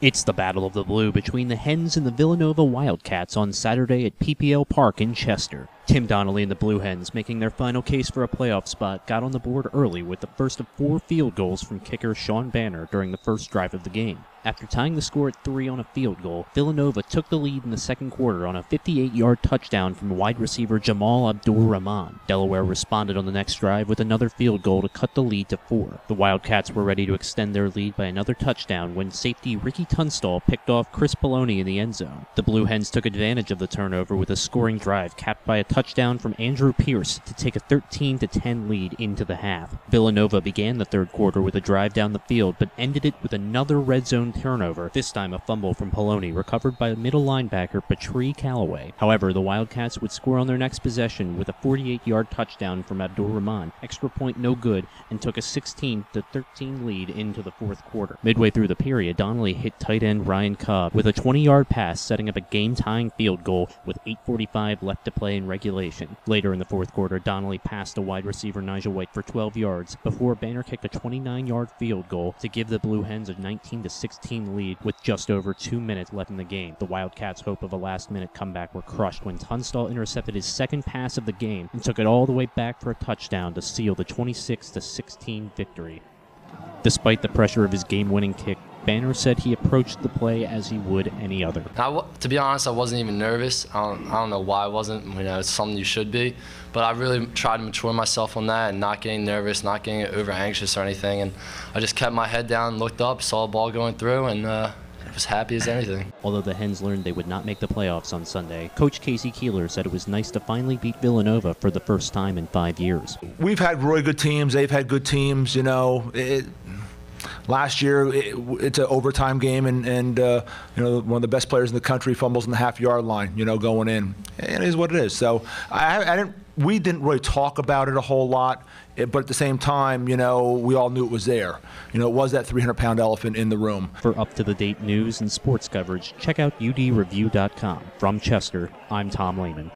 It's the Battle of the Blue between the Hens and the Villanova Wildcats on Saturday at PPL Park in Chester. Tim Donnelly and the Blue Hens, making their final case for a playoff spot, got on the board early with the first of 4 field goals from kicker Sean Banner during the first drive of the game. After tying the score at 3 on a field goal, Villanova took the lead in the second quarter on a 58-yard touchdown from wide receiver Jamal Abdur-Rahman. Delaware responded on the next drive with another field goal to cut the lead to 4. The Wildcats were ready to extend their lead by another touchdown when safety Ricky Tunstall picked off Chris Poloni in the end zone. The Blue Hens took advantage of the turnover with a scoring drive capped by a touchdown from Andrew Pierce to take a 13-10 lead into the half. Villanova began the third quarter with a drive down the field, but ended it with another red zone turnover, this time a fumble from Poloni, recovered by middle linebacker Patree Callaway. However, the Wildcats would score on their next possession with a 48-yard touchdown from Abdur-Rahman, extra point no good, and took a 16-13 lead into the fourth quarter. Midway through the period, Donnelly hit tight end Ryan Cobb with a 20-yard pass, setting up a game-tying field goal with 8:45 left to play in regulation. Later in the fourth quarter, Donnelly passed to wide receiver Nigel White for 12 yards before Banner kicked a 29-yard field goal to give the Blue Hens a 19-16 lead with just over 2 minutes left in the game. The Wildcats' hope of a last-minute comeback were crushed when Tunstall intercepted his second pass of the game and took it all the way back for a touchdown to seal the 26-16 victory. Despite the pressure of his game-winning kick, Banner said he approached the play as he would any other. To be honest, I wasn't even nervous. I don't know why I wasn't. It's something you should be. But I really tried to mature myself on that and not getting nervous, not getting over anxious or anything. And I just kept my head down, looked up, saw a ball going through, and was happy as anything. Although the Hens learned they would not make the playoffs on Sunday, Coach Casey Keeler said it was nice to finally beat Villanova for the first time in 5 years. We've had really good teams. They've had good teams. Last year, it's an overtime game, and one of the best players in the country fumbles in the half-yard line, going in. And it is what it is. So we didn't really talk about it a whole lot, but at the same time, we all knew it was there. It was that 300-pound elephant in the room. For up-to-the-date news and sports coverage, check out udreview.com. From Chester, I'm Tom Lehman.